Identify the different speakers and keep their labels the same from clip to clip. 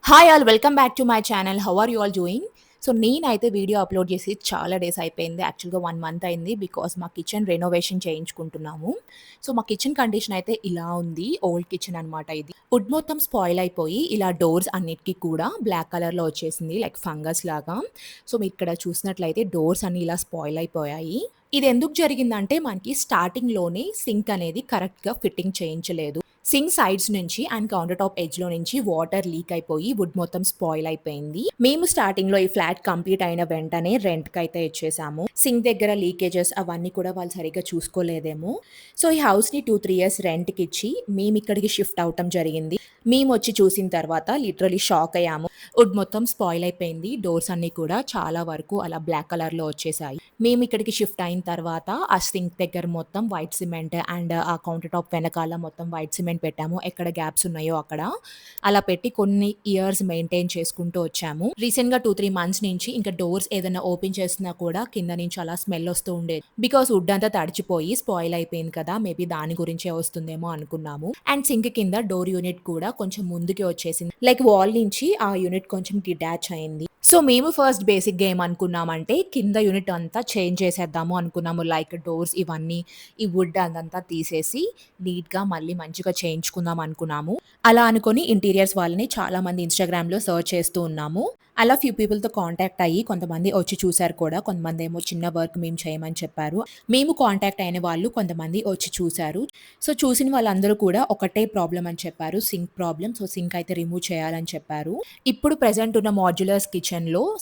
Speaker 1: Hi all welcome back to my channel. How are you all doing? So నేనైతే video upload చేసి చాలా days అయిపోయింది. యాక్చువల్‌గా 1 month అయింది. బికాజ్ మా కిచెన్ రెనోవేషన్ చేయించుకుంటున్నాము. సో మా కిచెన్ కండిషన్ అయితే ఇలా ఉంది. ఓల్డ్ కిచెన్ అనమాట ఇది. వుడ్ మొత్తం స్పాయిల్ అయిపోయి ఇలా డోర్స్ అన్నిటికి కూడా బ్లాక్ కలర్‌లో వచ్చేసింది. లైక్ ఫంగస్ లాగా. సో మీరు ఇక్కడ చూసినట్లయితే డోర్స్ అన్నీ ఇలా స్పాయిల్ అయిపోయాయి. ఇది ఎందుకు జరిగిందంటే మనకి స్టార్టింగ్‌లోనే సింక్ అనేది కరెక్ట్‌గా ఫిట్టింగ్ చేయించలేదు. సింక్ సైడ్స్ నుంచి అండ్ కౌంటర్ టాప్ ఎడ్జ్‌లో నుంచి వాటర్ లీక్ అయిపోయి వుడ్ మొత్తం స్పాయిల్ అయిపోయింది. మేము స్టార్టింగ్‌లో ఈ ఫ్లాట్ కంప్లీట్ అయిన వెంటనే రెంట్‌కైతే ఇచ్చేసాము. సింక్ దగ్గర లీకేజెస్ అవన్నీ కూడా వాళ్ళు సరిగ్గా చూసుకోలేదేమో. సో ఈ హౌస్‌ని 2, 3 ఇయర్స్ రెంట్‌కిచ్చి మేమిక్కడికి షిఫ్ట్ అవ్వటం జరిగింది. మేమొచ్చి చూసిన తర్వాత లిటరల్లీ షాక్ అయ్యాము. వుడ్ మొత్తం స్పాయిల్ అయిపోయింది. డోర్స్ అన్నీ కూడా చాలా వరకు అలా బ్లాక్ కలర్‌లో వచ్చేసాయి. మేమిక్కడికి షిఫ్ట్ అయిన తర్వాత ఆ సింక్ దగ్గర మొత్తం వైట్ సిమెంట్ అండ్ ఆ కౌంటర్ టాప్ వెనకాల మొత్తం వైట్ సిమెంట్ పెట్టాము. ఎక్కడ గ్యాప్స్ ఉన్నాయో అక్కడ. అలా పెట్టి కొన్ని ఇయర్స్ మెయింటైన్ చేసుకుంటూ వచ్చాము. రీసెంట్‌గా 2, 3 మంత్స్ నుంచి ఇంకా డోర్స్ ఏదైనా ఓపెన్ చేసినా కూడా కింద నుంచి అలా స్మెల్ వస్తూ ఉండేది. బికాజ్ వుడ్ అంతా తడిచిపోయి స్పాయిల్ అయిపోయింది కదా! మేబీ దాని గురించే వస్తుందేమో అనుకున్నాము. అండ్ సింక్ కింద డోర్ యూనిట్ కూడా కొంచెం ముందుకి వచ్చేసింది. లైక్ వాల్ నుంచి ఆ యూనిట్ కొంచెం డిటాచ్ అయింది. సో మేము ఫస్ట్ బేసిక్‌గా ఏమనుకున్నామంటే కింద యూనిట్ అంతా చేంజ్ చేసేద్దాము అనుకున్నాము. లైక్ డోర్స్ ఇవన్నీ ఈ వుడ్ అదంతా తీసేసి నీట్‌గా మళ్ళీ మంచిగా చేయించుకుందాం అనుకున్నాము. అలా అనుకోని ఇంటీరియర్స్ వాళ్ళని చాలామంది ఇన్‌స్టాగ్రామ్‌లో సెర్చ్ చేస్తూ ఉన్నాము. అలా ఫ్యూ పీపుల్‌తో కాంటాక్ట్ అయ్యి కొంతమంది వచ్చి చూసారు కూడా. కొంతమందేమో చిన్న వర్క్ మేము చేయమని చెప్పారు. మేము కాంటాక్ట్ అయిన వాళ్ళు కొంతమంది వచ్చి చూసారు. సో చూసిన వాళ్ళందరూ కూడా ఒకటే ప్రాబ్లమ్ అని చెప్పారు. Sink problem. సో సింక్ అయితే రిమూవ్ చేయాలని చెప్పారు. ఇప్పుడు ప్రెజెంట్ ఉన్న మాడ్యులర్స్ కిచెన్‌లో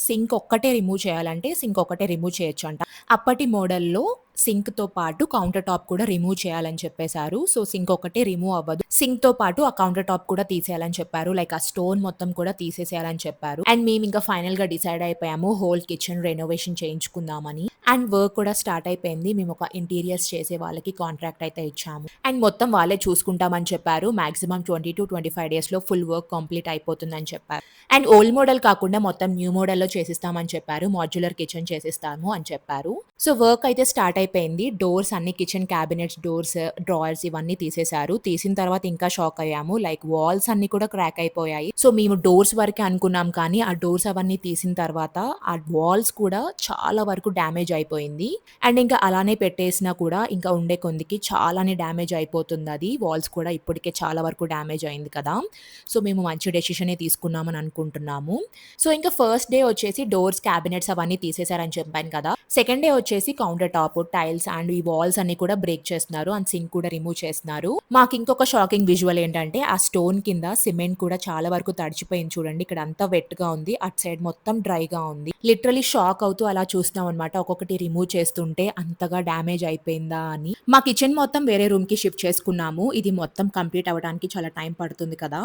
Speaker 1: సింక్ ఒక్కటే రిమూవ్ చేయాలంటే సింక్ ఒకటే రిమూవ్ చేయొచ్చంట. అప్పటి మోడల్‌లో సింక్‌తో పాటు కౌంటర్ టాప్ కూడా రిమూవ్ చేయాలని చెప్పేసారు. సో సింక్ ఒకటే రిమూవ్ అవ్వదు. సింక్‌తో పాటు ఆ కౌంటర్ టాప్ కూడా తీసేయాలని చెప్పారు. లైక్ ఆ స్టోన్ మొత్తం కూడా తీసేసేయాలని చెప్పారు. అండ్ మేమింకా ఫైనల్‌గా డిసైడ్ అయిపోయాము హోల్ కిచెన్ రెనోవేషన్ చేయించుకుందామని. అండ్ వర్క్ కూడా స్టార్ట్ అయిపోయింది. మేము ఒక ఇంటీరియర్స్ చేసే వాళ్ళకి కాంట్రాక్ట్ అయితే ఇచ్చాము. అండ్ మొత్తం వాళ్ళే చూసుకుంటామని చెప్పారు. మాక్సిమం 20-25 డేస్‌లో ఫుల్ వర్క్ కంప్లీట్ అయిపోతుందని చెప్పారు. అండ్ ఓల్డ్ మోడల్ కాకుండా మొత్తం న్యూ మోడల్‌లో చేసిస్తామని చెప్పారు. మాడ్యులర్ కిచెన్ చేసిస్తాము అని చెప్పారు. సో వర్క్ అయితే స్టార్ట్ అయిపోయింది. డోర్స్ అన్ని కిచెన్ క్యాబినెట్స్ డోర్స్, డ్రాయర్స్ ఇవన్నీ తీసేశారు. తీసిన తర్వాత ఇంకా షాక్ అయ్యాము. లైక్ వాల్స్ అన్నీ కూడా క్రాక్ అయిపోయాయి. సో మేము డోర్స్ వరకే అనుకున్నాం కానీ ఆ డోర్స్ అవన్నీ తీసిన తర్వాత ఆ వాల్స్ కూడా చాలా వరకు డ్యామేజ్ అయిపోయింది. అండ్ ఇంకా అలానే పెట్టేసినా కూడా ఇంకా ఉండే కొందికి చాలానే డ్యామేజ్ అయిపోతుందది. వాల్స్ కూడా ఇప్పటికే చాలా వరకు డ్యామేజ్ అయింది కదా! సో మేము మంచి డెసిషనే తీసుకున్నామని అనుకుంటున్నాము. సో ఇంకా ఫస్ట్ డే వచ్చేసి డోర్స్, క్యాబినెట్స్ అవన్నీ తీసేశారని చెప్పాను కదా! సెకండ్ డే వచ్చేసి కౌంటర్ టాప్, టైల్స్ అండ్ ఈ వాల్స్ అన్నీ కూడా బ్రేక్ చేస్తున్నారు. అండ్ సింక్ కూడా రిమూవ్ చేస్తున్నారు. మాకు ఇంకొక షాకింగ్ విజువల్ ఏంటంటే ఆ స్టోన్ కింద సిమెంట్ కూడా చాలా వరకు తడిచిపోయింది చూడండి. ఇక్కడ అంతా వెట్‌గా ఉంది. అటు సైడ్ మొత్తం డ్రైగా ఉంది. లిటరల్లీ షాక్ అవుతూ అలా చూస్తున్నామనమాట. ఒక్కొక్కటి రిమూవ్ చేస్తుంటే అంతగా డ్యామేజ్ అయిపోయిందా అని. మా కిచెన్ మొత్తం వేరే రూమ్‌కి షిఫ్ట్ చేసుకున్నాము. ఇది మొత్తం కంప్లీట్ అవ్వడానికి చాలా టైం పడుతుంది కదా!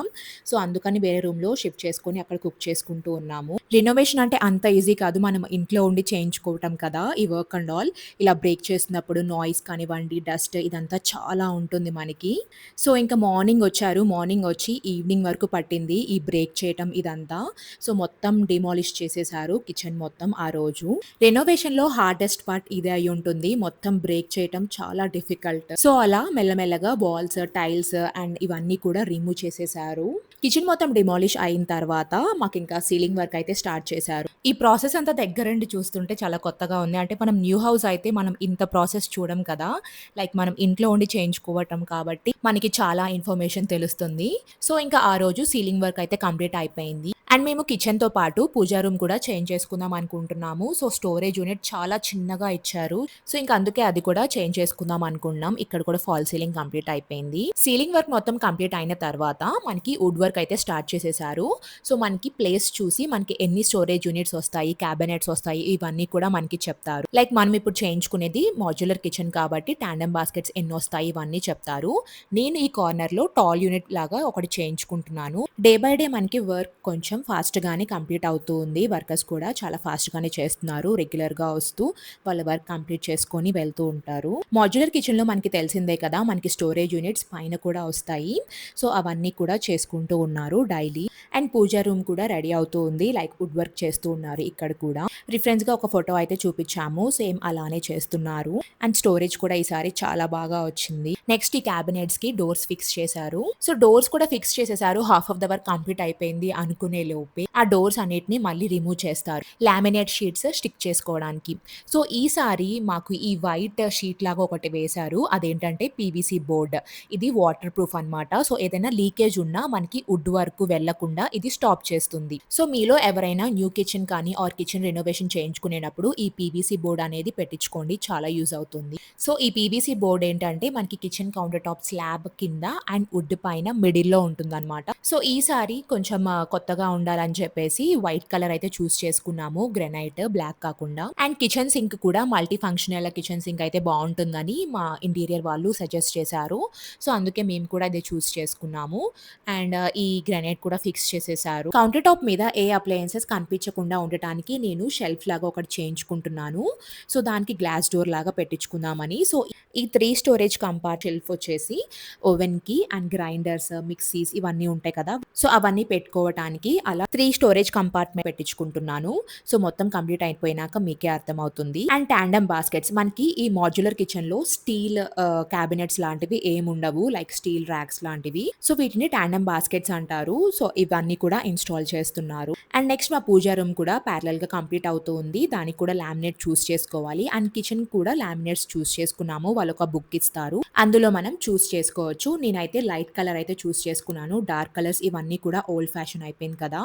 Speaker 1: సో అందుకని వేరే రూమ్‌లో షిఫ్ట్ చేసుకొని అక్కడ కుక్ చేసుకుంటూ ఉన్నాము. రెనోవేషన్ అంటే అంత ఈజీ కాదు. మనం ఇంట్లో ఉండి చేయించుకోవటం కదా! ఈ వర్క్ అండ్ ఆల్. ఇలా బ్రేక్ చేస్తున్నప్పుడు నాయిస్ కానివ్వండి, డస్ట్ ఇదంతా చాలా ఉంటుంది మనకి. సో ఇంకా మార్నింగ్ వచ్చారు. మార్నింగ్ వచ్చి ఈవినింగ్ వరకు పట్టింది ఈ బ్రేక్ చేయటం ఇదంతా. సో మొత్తం డిమాలిష్ చేసేసారు కిచెన్ మొత్తం ఆ రోజు. రెనోవేషన్‌లో హార్డెస్ట్ పార్ట్ ఇదే అయ్యుంటుంది. మొత్తం బ్రేక్ చేయటం చాలా డిఫికల్ట్. సో అలా మెల్లమెల్లగా వాల్స్, టైల్స్ అండ్ ఇవన్నీ కూడా రిమూవ్ చేసేసారు. కిచెన్ మొత్తం డిమాలిష్ అయిన తర్వాత మాకింకా సీలింగ్ వర్క్ అయితే స్టార్ట్ చేశారు. ఈ ప్రాసెస్ అంతా దగ్గరుండి చూస్తుంటే చాలా కొత్తగా ఉంది. అంటే మనం న్యూ హౌస్ అయితే మనం ఇంత ప్రాసెస్ చూడం కదా! లైక్ మనం ఇంట్లో ఉండి చేయించుకోవటం కాబట్టి మనకి చాలా ఇన్ఫర్మేషన్ తెలుస్తుంది. సో ఇంకా ఆ రోజు సీలింగ్ వర్క్ అయితే కంప్లీట్ అయిపోయింది. అండ్ మేము కిచెన్‌తో పాటు పూజా రూమ్ కూడా చేంజ్ చేసుకుందాం అనుకుంటున్నాము. సో స్టోరేజ్ యూనిట్ చాలా చిన్నగా ఇచ్చారు. సో ఇంక అందుకే అది కూడా చేంజ్ చేసుకుందాం అనుకున్నాం. ఇక్కడ కూడా ఫాల్ సీలింగ్ కంప్లీట్ అయిపోయింది. సీలింగ్ వర్క్ మొత్తం కంప్లీట్ అయిన తర్వాత మనకి వుడ్ వర్క్ అయితే స్టార్ట్ చేసేసారు. సో మనకి ప్లేస్ చూసి మనకి ఎన్ని స్టోరేజ్ యూనిట్స్ వస్తాయి, క్యాబినెట్స్ వస్తాయి ఇవన్నీ కూడా మనకి చెప్తారు. లైక్ మనం ఇప్పుడు చేయించుకునేది మాడ్యులర్ కిచెన్ కాబట్టి టాండెమ్ బాస్కెట్స్ ఎన్నొస్తాయి ఇవన్నీ చెప్తారు. నేను ఈ కార్నర్‌లో టాల్ యూనిట్ లాగా ఒకటి చేయించుకుంటున్నాను. డే బై డే మనకి వర్క్ కొంచెం ఫాస్ట్‌గానే కంప్లీట్ అవుతూ ఉంది. వర్కర్స్ కూడా చాలా ఫాస్ట్‌గానే చేస్తున్నారు. రెగ్యులర్‌గా వస్తూ వాళ్ళ వర్క్ కంప్లీట్ చేసుకొని వెళ్తూ ఉంటారు. మాడ్యులర్ కిచెన్‌లో మనకి తెలిసిందే కదా! మనకి స్టోరేజ్ యూనిట్స్ పైన కూడా వస్తాయి. సో అవన్నీ కూడా చేసుకుంటూ ఉన్నారు డైలీ. అండ్ పూజా రూమ్ కూడా రెడీ అవుతూ ఉంది. లైక్ వుడ్ వర్క్ చేస్తూ ఉన్నారు ఇక్కడ కూడా. రిఫరెన్స్‌గా ఒక ఫోటో అయితే చూపిచ్చాము. సేమ్ అలానే చేస్తున్నారు. అండ్ స్టోరేజ్ కూడా ఈసారి చాలా బాగా వచ్చింది. నెక్స్ట్ ఈ క్యాబినెట్స్‌కి డోర్స్ ఫిక్స్ చేశారు. సో డోర్స్ కూడా ఫిక్స్ చేసేసారు. Half of the work complete అయిపోయింది అనుకునే లోపే ఆ డోర్స్ అన్నిటిని మళ్ళీ రిమూవ్ చేస్తారు. లామినేట్ షీట్స్ స్టిక్ చేసుకోవడానికి. సో, ఈసారి మాకు ఈ వైట్ షీట్ లాగా ఒకటి వేశారు. అదేంటంటే పీవీసీ బోర్డ్. ఇది వాటర్ ప్రూఫ్ అనమాట. సో, ఏదైనా లీకేజ్ ఉన్నా మనకి వుడ్ వరకు వెళ్ళకుండా ఇది స్టాప్ చేస్తుంది. సో, మీలో ఎవరైనా న్యూ కిచెన్ కానీ ఆర్ కిచెన్ రెనోవేషన్ చేయించుకునేటప్పుడు ఈ పీవీసీ బోర్డ్ అనేది పెట్టించుకోండి. చాలా యూజ్ అవుతుంది. సో, ఈ పీవీసీ బోర్డ్ ఏంటంటే మనకి కిచెన్ కౌంటర్ టాప్ స్లాబ్ కింద అండ్ వుడ్ పైన మిడిల్‌లో ఉంటుందనమాట. సో, ఈసారి కొంచెం కొత్తగా ఉండాలని చెప్పేసి వైట్ కలర్ అయితే చూజ్ చేసుకున్నాము. గ్రానైట్ బ్లాక్ కాకుండా. అండ్ కిచెన్ సింక్ కూడా మల్టీ ఫంక్షనల్ కిచెన్ సింక్ అయితే బావుంటుందని మా ఇంటీరియర్ వాళ్ళు సజెస్ట్ చేశారు. సో, అందుకే మేము కూడా అదే చూజ్ చేసుకున్నాము. అండ్ ఈ గ్రానైట్ కూడా ఫిక్స్ చేసేసారు. కౌంటర్ టాప్ మీద ఏ అప్లయెన్సెస్ కనిపించకుండా ఉండటానికి నేను షెల్ఫ్ లాగా ఒకటి చేయించుకుంటున్నాను. సో, దానికి గ్లాస్ డోర్ లాగా పెట్టించుకుందామని. సో, ఈ 3 స్టోరేజ్ షెల్ఫ్ వచ్చేసి ఓవెన్‌కి అండ్ గ్రైండర్స్, మిక్సీస్ ఇవన్నీ ఉంటాయి కదా! సో, అవన్నీ పెట్టుకోవటానికి అలా 3 స్టోరేజ్ కంపార్ట్‌మెంట్ పెట్టించుకుంటున్నాను. సో, మొత్తం కంప్లీట్ అయిపోయినాక మీకే అర్థమవుతుంది. అండ్ టాండెమ్ బాస్కెట్స్ మనకి ఈ మాడ్యులర్ కిచెన్‌లో స్టీల్ క్యాబినెట్స్ లాంటివి ఏముండవు. లైక్ స్టీల్ ర్యాక్స్ లాంటివి. సో, వీటిని టాండెమ్ బాస్కెట్స్ అంటారు. సో, ఇవన్నీ కూడా ఇన్‌స్టాల్ చేస్తున్నారు. అండ్ నెక్స్ట్ మా పూజా రూమ్ కూడా ప్యారలెల్‌గా కంప్లీట్ అవుతూ ఉంది. దానికి కూడా లామినేట్ చూజ్ చేసుకోవాలి. అండ్ కిచెన్ కూడా లామినేట్స్ చూజ్ చేసుకున్నాము. వాళ్ళొక బుక్ ఇస్తారు. అందులో మనం చూజ్ చేసుకోవచ్చు. నేనైతే లైట్ కలర్ అయితే చూజ్ చేసుకున్నాను. డార్క్ కలర్స్ ఇవన్నీ కూడా ఓల్డ్ ఫ్యాషన్ అయిపోయింది కదా!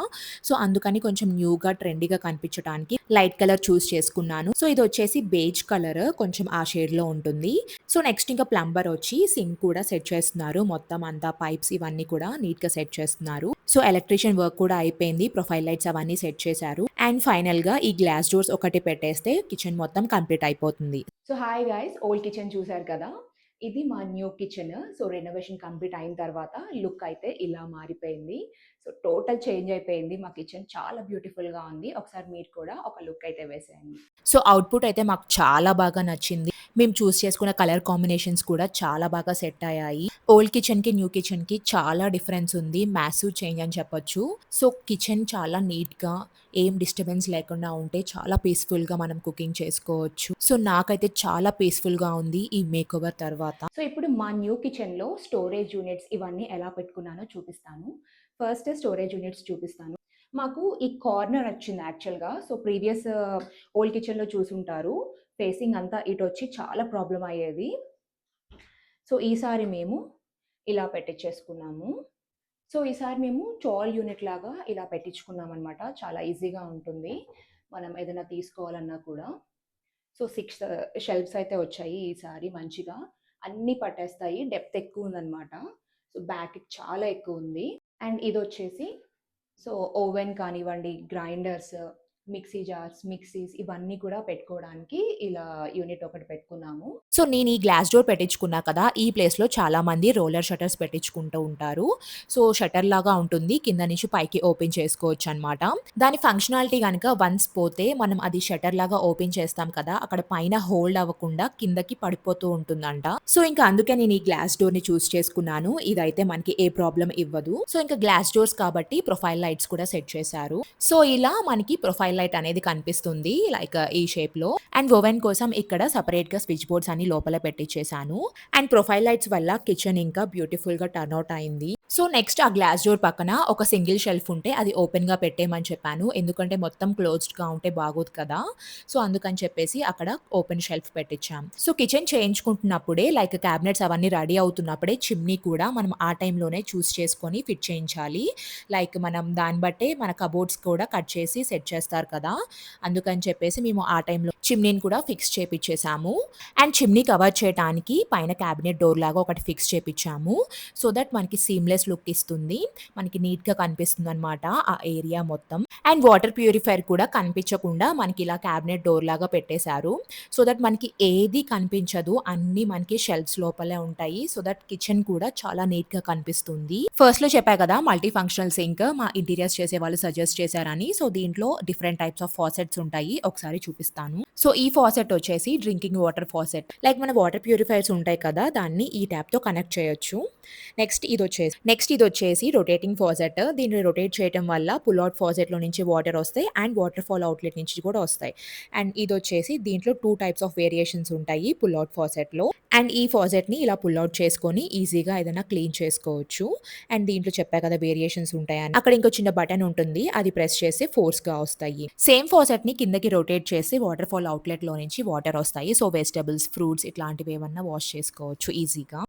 Speaker 1: సో, అందుకని కొంచెం న్యూగా, ట్రెండీగా కనిపించడానికి లైట్ కలర్ చూజ్ చేసుకున్నాను. సో, ఇదొచ్చేసి బేజ్ కలర్ కొంచెం ఆ షేడ్‌లో ఉంటుంది. సో, నెక్స్ట్ ఇంకా ప్లంబర్ వచ్చి సింక్ కూడా సెట్ చేస్తున్నారు. మొత్తం అంతా పైప్స్ ఇవన్నీ కూడా నీట్‌గా సెట్ చేస్తున్నారు. సో, ఎలక్ట్రీషియన్ వర్క్ కూడా అయిపోయింది. ప్రొఫైల్ లైట్స్ అవన్నీ సెట్ చేశారు. అండ్ ఫైనల్‌గా ఈ గ్లాస్ డోర్స్ ఒకటి పెట్టేస్తే కిచెన్ మొత్తం కంప్లీట్ అయిపోతుంది. So, hi guys old kitchen చూసారు కదా! ఇది మా new kitchen. So, renovation complete అయిన తర్వాత లుక్ అయితే ఇలా మారిపోయింది. సో, టోటల్ చేంజ్ అయిపోయింది. మా కిచెన్ చాలా బ్యూటిఫుల్‌గా ఉంది. ఒకసారి మీరు కూడా ఒక లుక్ అయితే వేసేయండి. సో, అవుట్‌పుట్ అయితే మాకు చాలా బాగా నచ్చింది. మేము చూజ్ చేసుకున్న కలర్ కాంబినేషన్స్ కూడా చాలా బాగా సెట్ అయ్యాయి. ఓల్డ్ కిచెన్‌కి, న్యూ కిచెన్‌కి చాలా డిఫరెన్స్ ఉంది. మాసివ్ చేంజ్ అని చెప్పొచ్చు. సో, కిచెన్ చాలా నీట్‌గా ఏం డిస్టర్బెన్స్ లేకుండా ఉంటే చాలా పీస్‌ఫుల్‌గా మనం కుకింగ్ చేసుకోవచ్చు. సో, నాకైతే చాలా పీస్‌ఫుల్‌గా ఉంది ఈ మేకోవర్ తర్వాత. సో, ఇప్పుడు మా న్యూ కిచెన్‌లో స్టోరేజ్ యూనిట్స్ ఇవన్నీ ఎలా పెట్టుకున్నానో చూపిస్తాను. ఫస్ట్ స్టోరేజ్ యూనిట్స్ చూపిస్తాను. మాకు ఈ కార్నర్ వచ్చింది యాక్చువల్‌గా. సో, ప్రీవియస్ ఓల్డ్ కిచెన్‌లో చూసుంటారు. ఫేసింగ్ అంతా ఇటొచ్చి చాలా ప్రాబ్లమ్ అయ్యేది. సో, ఈసారి మేము ఇలా పెట్టిచ్చేసుకున్నాము. సో, ఈసారి మేము చాల్ యూనిట్ లాగా ఇలా పెట్టించుకున్నామనమాట. చాలా ఈజీగా ఉంటుంది. మనం ఏదైనా తీసుకోవాలన్నా కూడా. సో, 6 షెల్ఫ్స్ అయితే వచ్చాయి ఈసారి మంచిగా. అన్నీ పట్టేస్తాయి. డెప్త్ ఎక్కువుందనమాట. సో, బ్యాక్‌కి చాలా ఎక్కువుంది. అండ్ ఇదొచ్చేసి సో, ఓవెన్ కానివ్వండి, గ్రైండర్స్, మిక్సీ జార్స్, మిక్సీస్ ఇవన్నీ కూడా పెట్టుకోవడానికి ఇలా యూనిట్ ఒకటి పెట్టుకున్నాము. సో, నేను ఈ గ్లాస్ డోర్ పెట్టించుకున్నా కదా! ఈ ప్లేస్‌లో చాలామంది రోలర్ షట్టర్స్ పెట్టించుకుంటూ ఉంటారు. సో, షట్టర్ లాగా ఉంటుంది. కింద నుంచి పైకి ఓపెన్ చేసుకోవచ్చనమాట. దాని ఫంక్షనాలిటీ గనక వన్స్ పోతే మనం అది షట్టర్ లాగా ఓపెన్ చేస్తాం కదా! అక్కడ పైన హోల్డ్ అవ్వకుండా కిందకి పడిపోతూ ఉంటుందంట. సో, ఇంకా అందుకే నేను ఈ గ్లాస్ డోర్‌ని చూజ్ చేసుకున్నాను. ఇదైతే మనకి ఏ ప్రాబ్లమ్ ఇవ్వదు. సో, ఇంకా గ్లాస్ డోర్స్ కాబట్టి ప్రొఫైల్ లైట్స్ కూడా సెట్ చేశారు. సో, ఇలా మనకి ప్రొఫైల్ లైట్ అనేది కనిపిస్తుంది. లైక్ ఈ షేప్‌లో. అండ్ ఓవెన్ కోసం ఇక్కడ సెపరేట్‌గా స్విచ్ బోర్డ్స్ అన్ని లోపల పెట్టిచ్చేసాను. అండ్ ప్రొఫైల్ లైట్స్ వల్ల కిచెన్ ఇంకా బ్యూటిఫుల్‌గా టర్న్ ఔట్ అయింది. సో, నెక్స్ట్ ఆ గ్లాస్ డోర్ పక్కన ఒక సింగిల్ షెల్ఫ్ ఉంటే అది ఓపెన్‌గా పెట్టేయమని చెప్పాను. ఎందుకంటే మొత్తం క్లోజ్డ్‌గా ఉంటే బాగోదు కదా! సో, అందుకని చెప్పేసి అక్కడ ఓపెన్ షెల్ఫ్ పెట్టిచ్చాం. సో, కిచెన్ చేయించుకుంటున్నప్పుడే లైక్ క్యాబినెట్స్ అవన్నీ రెడీ అవుతున్నప్పుడే చిమ్నీ కూడా మనం ఆ టైంలోనే చూస్ చేసుకొని ఫిట్ చేయించాలి. లైక్ మనం దాన్ని బట్టే మన కబోర్డ్స్ కూడా కట్ చేసి సెట్ చేస్తారు కదా! అందుకని చెప్పేసి మేము ఆ టైంలో చిమ్నీని కూడా ఫిక్స్ చేపిచ్చేసాము. అండ్ చిమ్నీ కవర్ చేయటానికి పైన క్యాబినెట్ డోర్ లాగా ఒకటి ఫిక్స్ చేపిచ్చాము. సో దట్ మనకి సీమ్‌లెస్ లుక్ ఇస్తుంది. మనకి నీట్‌గా కనిపిస్తుందనమాట ఆ ఏరియా మొత్తం. అండ్ వాటర్ ప్యూరిఫైయర్ కూడా కనిపించకుండా మనకి ఇలా క్యాబినెట్ డోర్ లాగా పెట్టేశారు. సో దట్ మనకి ఏది కనిపించదు. అన్నీ మనకి షెల్ఫ్స్ లోపలే ఉంటాయి. సో దట్ కిచెన్ కూడా చాలా నీట్‌గా కనిపిస్తుంది. ఫస్ట్‌లో చెప్పా కదా! మల్టీ ఫంక్షనల్ సింక్ మా ఇంటీరియర్స్ చేసేవాళ్ళు సజెస్ట్ చేశారని. సో దీంట్లో డిఫరెంట్ టైప్స్ ఆఫ్ ఫాసెట్స్ ఉంటాయి. ఒకసారి చూపిస్తాను. సో ఈ ఫాసెట్ వచ్చేసి డ్రింకింగ్ వాటర్ ఫాసెట్. లైక్ మన వాటర్ ప్యూరిఫైయర్స్ ఉంటాయి కదా! దాన్ని ఈ ట్యాప్‌తో కనెక్ట్ చేయొచ్చు. నెక్స్ట్ ఇదొచ్చేసి నెక్స్ట్ ఇదొచ్చేసి రొటేటింగ్ ఫాజెట్. దీన్ని రొటేట్ చేయటం వల్ల పుల్ ఔట్ ఫాజెట్‌లో నుంచి వాటర్ ఒస్తాయి అండ్ వాటర్ ఫాల్ అవుట్‌లెట్ నుంచి కూడా ఒస్తాయి. అండ్ ఇదొచ్చేసి దీంట్లో 2 టైప్స్ ఆఫ్ వేరియేషన్స్ ఉంటాయి పుల్ ఔట్ ఫాజెట్‌లో. అండ్ ఈ ఫాజెట్‌ని ఇలా పుల్ ఔట్ చేసుకొని ఈజీగా ఏదైనా క్లీన్ చేసుకోవచ్చు. అండ్ దీంట్లో చెప్పా కదా వేరియేషన్స్ ఉంటాయని. అక్కడ ఇంకో చిన్న బటన్ ఉంటుంది. అది ప్రెస్ చేస్తే ఫోర్స్‌గా ఒస్తాయి. సేమ్ ఫాజెట్‌ని కిందకి రొటేట్ చేసి వాటర్ ఫాల్ అవుట్‌లెట్‌లో నుంచి వాటర్ ఒస్తాయి. సో, వెజిటబుల్స్, ఫ్రూట్స్ ఇట్లాంటివి ఏమన్నా వాష్ చేసుకోవచ్చు ఈజీగా.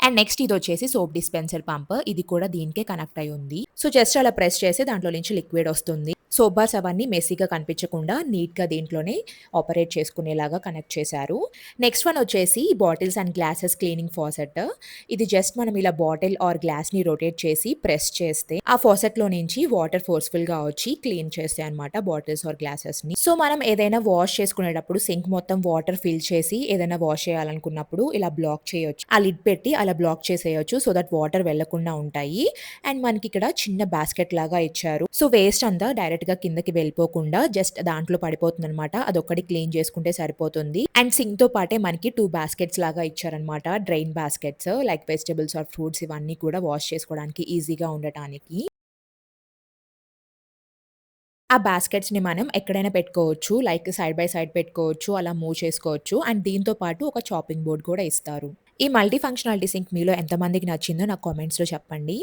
Speaker 1: అండ్ నెక్స్ట్ ఇదొచ్చేసి సోప్ డిస్పెన్సర్ పంప్. ఇది కూడా దీనికే కనెక్ట్ అయ్యి ఉంది. సో, జస్ట్ అలా ప్రెస్ చేస్తే దాంట్లో నుంచి లిక్విడ్ ఒస్తుంది. సోప్ బార్స్ అవన్నీ మెస్సీగా కనిపించకుండా నీట్‌గా దీంట్లోనే ఆపరేట్ చేసుకునేలాగా కనెక్ట్ చేశారు. నెక్స్ట్ వన్ వచ్చేసి bottles and glasses cleaning faucet. ఇది జస్ట్ మనం ఇలా బాటిల్ ఆర్ గ్లాస్‌ని రొటేట్ చేసి ప్రెస్ చేస్తే ఆ ఫాసెట్‌లో నుంచి వాటర్ ఫోర్స్‌ఫుల్‌గా వచ్చి క్లీన్ చేస్తాయన్నమాట బాటిల్స్ ఆర్ గ్లాసెస్‌ని. సో, మనం ఏదైనా వాష్ చేసుకునేటప్పుడు సింక్ మొత్తం వాటర్ ఫిల్ చేసి ఏదైనా వాష్ చేయాలనుకున్నప్పుడు ఇలా బ్లాక్ చేయొచ్చు. ఆ లిడ్ పెట్టి అలా బ్లాక్ చేసేయొచ్చు. సో దట్ వాటర్ వెళ్ళకుండా ఉంటాయి. అండ్ మనకిక్కడ చిన్న బాస్కెట్ లాగా ఇచ్చారు. సో, వేస్ట్ అంతా డైరెక్ట్‌గా కిందకి వెళ్ళిపోకుండా జస్ట్ దాంట్లో పడిపోతుందనమాట. అదొక్కటి క్లీన్ చేసుకుంటే సరిపోతుంది. అండ్ సింక్‌తో పాటే మనకి 2 బాస్కెట్స్ లాగా ఇచ్చారనమాట. Drain baskets like vegetables or fruits ఇవన్నీ కూడా వాష్ చేసుకోవడానికి ఈజీగా ఉండటానికి. ఆ బాస్కెట్స్‌ని మనం ఎక్కడైనా పెట్టుకోవచ్చు. లైక్ సైడ్ బై సైడ్ పెట్టుకోవచ్చు. అలా మూవ్ చేసుకోవచ్చు. అండ్ దీంతో పాటు ఒక చాపింగ్ బోర్డ్ కూడా ఇస్తారు. ఈ మల్టీ ఫంక్షనాలిటీ సింక్ మీలో ఎంతమందికి నచ్చిందో నాకు కామెంట్స్‌లో చెప్పండి.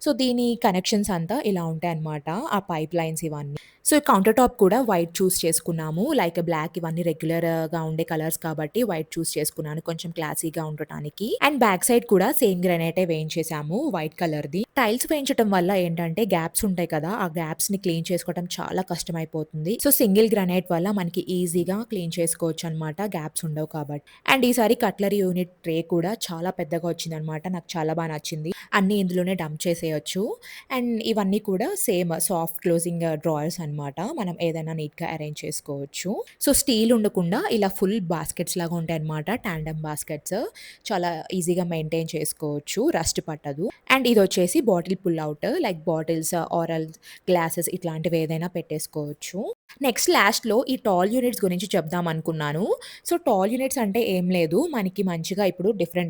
Speaker 1: సో, దీని కనెక్షన్స్ అంతా ఇలా ఉంటాయన్నమాట. ఆ పైప్ లైన్స్ ఇవన్నీ. సో, కౌంటర్ టాప్ కూడా వైట్ చూస్ చేసుకున్నాము. లైక్ బ్లాక్ ఇవన్నీ రెగ్యులర్‌గా ఉండే కలర్స్ కాబట్టి వైట్ చూస్ చేసుకున్నాను కొంచెం క్లాసీగా ఉండటానికి. అండ్ బ్యాక్ సైడ్ కూడా సేమ్ గ్రానైటే వేయించేసాము వైట్ కలర్‌ది. టైల్స్ వేయించటం వల్ల ఏంటంటే గ్యాప్స్ ఉంటాయి కదా! ఆ గ్యాప్స్‌ని క్లీన్ చేసుకోవడం చాలా కష్టమైపోతుంది. సో, సింగిల్ గ్రానైట్ వల్ల మనకి ఈజీగా క్లీన్ చేసుకోవచ్చనమాట గ్యాప్స్ ఉండవు కాబట్టి. అండ్ ఈసారి కట్లరీ యూనిట్ ట్రే కూడా చాలా పెద్దగా వచ్చిందనమాట. నాకు చాలా నచ్చింది. అన్నీ ఇందులోనే డంప్ చేసేయొచ్చు. అండ్ ఇవన్నీ కూడా సేమ్ సాఫ్ట్ క్లోజింగ్ డ్రాయర్స్ అనమాట. మనం ఏదైనా నీట్‌గా అరేంజ్ చేసుకోవచ్చు. సో, స్టీల్ ఉండకుండా ఇలా ఫుల్ బాస్కెట్స్ లాగా ఉంటాయన్నమాట. Tandem baskets. చాలా ఈజీగా మెయింటైన్ చేసుకోవచ్చు. రస్ట్ పట్టదు. అండ్ ఇదొచ్చేసి bottle pull out like bottles, ఆరల్ గ్లాసెస్ ఇట్లాంటివి ఏదైనా పెట్టేసుకోవచ్చు. నెక్స్ట్ లాస్ట్‌లో ఈ టాల్ యూనిట్స్ గురించి చెప్దాం అనుకున్నాను. సో, టాల్ యూనిట్స్ అంటే ఏం లేదు. మనకి మంచిగా ఇప్పుడు డిఫరెంట్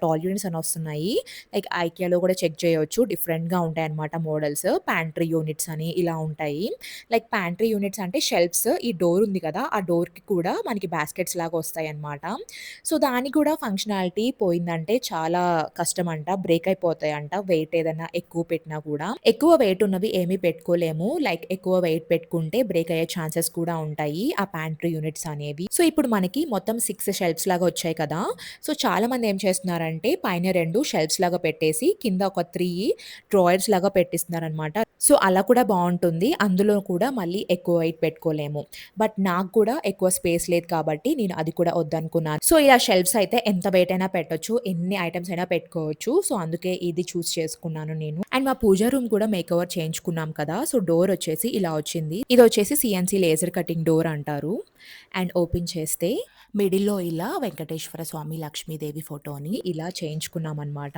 Speaker 1: టాల్ యూనిట్స్ అని వస్తున్నాయి. లైక్ ఐకియాలో కూడా చెక్ చేయొచ్చు. డిఫరెంట్‌గా ఉంటాయన్నమాట మోడల్స్. ప్యాంట్రీ యూనిట్స్ అని ఇలా ఉంటాయి. లైక్ ప్యాంట్రీ యూనిట్స్ అంటే షెల్ఫ్స్ ఈ డోర్ ఉంది కదా! ఆ డోర్‌కి కూడా మనకి బాస్కెట్స్ లాగా వస్తాయన్నమాట. సో, దానికి కూడా ఫంక్షనాలిటీ పోయిందంటే చాలా కష్టమంట. బ్రేక్ అయిపోతాయంట. వెయిట్ ఏదైనా ఎక్కువ పెట్టినా కూడా. ఎక్కువ వెయిట్ ఉన్నవి ఏమీ పెట్టుకోలేము. లైక్ ఎక్కువ వెయిట్ పెట్టుకుంటే బ్రేక్ అయ్యే ఛాన్సెస్ కూడా ఉంటాయి. ఆ ప్యాంట్రీ యూనిట్స్ అనేవి. సో, ఇప్పుడు మనకి మొత్తం 6 షెల్ఫ్స్ లాగా వచ్చాయి కదా! సో, చాలామంది ఏం చేస్తున్నారంటే పైన 2 షెల్ఫ్స్ లాగా పెట్టేసి కింద ఒక 3 డ్రాయర్స్ లాగా పెట్టిస్తున్నారనమాట. సో, అలా కూడా బావుంటుంది. అందులో కూడా మళ్ళీ ఎక్కువ వెయిట్ పెట్టుకోలేము. బట్ నాకు కూడా ఎక్కువ స్పేస్ లేదు కాబట్టి నేను అది కూడా వద్దనుకున్నాను. సో, ఇలా షెల్ఫ్స్ అయితే ఎంత వెయిట్ అయినా పెట్టొచ్చు. ఎన్ని ఐటెమ్స్ అయినా పెట్టుకోవచ్చు. సో, అందుకే ఇది చూస్ చేసుకున్నాను నేను. అండ్ మా పూజ రూమ్ కూడా మేకోవర్ చేయించుకున్నాం కదా! సో, డోర్ వచ్చేసి ఇలా వచ్చింది. ఇదొచ్చేసి సీఎన్సీ లేజర్ కటింగ్ డోర్ అంటారు. అండ్ ఓపెన్ చేస్తే మిడిల్‌లో ఇలా వెంకటేశ్వర స్వామి, లక్ష్మీదేవి ఫోటోని ఇలా చేయించుకున్నామనమాట.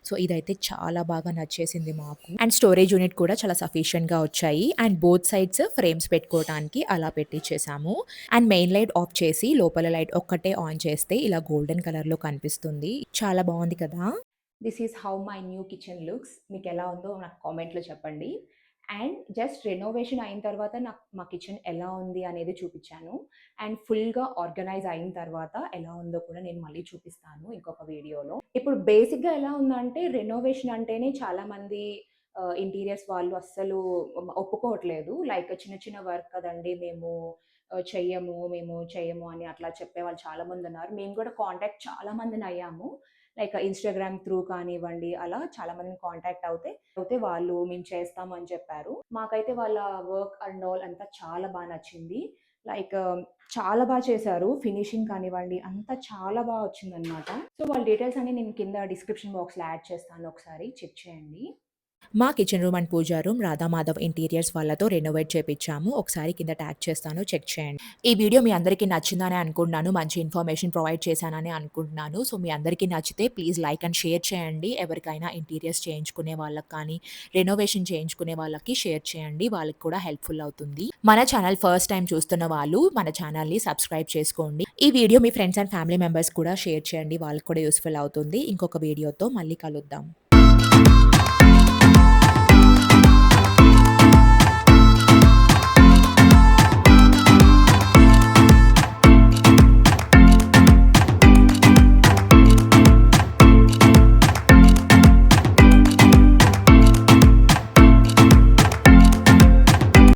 Speaker 1: సో, ఇదైతే చాలా బాగా నచ్చేసింది మాకు. అండ్ స్టోరేజ్ యూనిట్ కూడా చాలా సఫిషియెంట్‌గా వచ్చాయి. అండ్ బోత్ సైడ్స్ ఫ్రేమ్స్ పెట్టుకోవటానికి అలా పెట్టిచ్చేసాము. అండ్ మెయిన్ లైట్ ఆఫ్ చేసి లోపల లైట్ ఒక్కటే ఆన్ చేస్తే ఇలా గోల్డెన్ కలర్‌లో కనిపిస్తుంది. చాలా బావుంది కదా! This is how my new kitchen looks. మీకెలా ఉందో నాకు కామెంట్‌లో చెప్పండి. అండ్ జస్ట్ రెనోవేషన్ అయిన తర్వాత నాకు మా కిచెన్ ఎలా ఉంది అనేది చూపిచ్చాను. అండ్ ఫుల్‌గా ఆర్గనైజ్ అయిన తర్వాత ఎలా ఉందో కూడా నేను మళ్ళీ చూపిస్తాను ఇంకొక వీడియోలో. ఇప్పుడు బేసిక్‌గా ఎలా ఉందంటే రెనోవేషన్ అంటేనే చాలామంది ఇంటీరియర్స్ వాళ్ళు అస్సలు ఒప్పుకోవట్లేదు. లైక్ చిన్న చిన్న వర్క్ కదండీ! మేము చెయ్యము అని అట్లా చెప్పేవాళ్ళు చాలామందున్నారు. మేము కూడా కాంటాక్ట్ చాలా మందినయ్యాము. లైక్ ఇన్‌స్టాగ్రామ్ త్రూ కానివ్వండి, అలా చాలా మందిని కాంటాక్ట్ అవుతే వాళ్ళు మేము చేస్తాము అని చెప్పారు. మాకైతే వాళ్ళ వర్క్ అండ్ ఆల్ అంతా చాలా నచ్చింది. లైక్ చాలా చేశారు. ఫినిషింగ్ కానివ్వండి, అంతా చాలా వచ్చిందనమాట. సో, వాళ్ళ డీటెయిల్స్ అన్నీ నేను కింద డిస్క్రిప్షన్ బాక్స్‌లో యాడ్ చేస్తాను. ఒకసారి చెక్ చేయండి. మా kitchen room and pooja room Radhamadhav interiors వాళ్ళతో రెనోవేట్ చేపిచ్చాము. ఒకసారి కింద ట్యాగ్ చేస్తాను చెక్ చేయండి. ఈ వీడియో మీ అందరికీ నచ్చిందని అనుకుంటున్నాను. మంచి ఇన్ఫర్మేషన్ ప్రొవైడ్ చేశానని అనుకుంటున్నాను. సో, మీ అందరికీ నచ్చితే ప్లీజ్ లైక్ అండ్ షేర్ చేయండి. ఎవరికైనా ఇంటీరియర్స్ చేయించుకునే వాళ్ళకి కానీ, రెనోవేషన్ చేయించుకునే వాళ్ళకి షేర్ చేయండి. వాళ్ళకి కూడా హెల్ప్‌ఫుల్ అవుతుంది. మన ఛానల్ ఫస్ట్ టైమ్ చూస్తున్న వాళ్ళు మన ఛానల్‌ని సబ్స్క్రైబ్ చేసుకోండి. ఈ video me friends and family members కూడా షేర్ చేయండి. వాళ్ళకి కూడా యూజ్‌ఫుల్ అవుతుంది. ఇంకొక వీడియోతో మళ్ళీ కలుద్దాం.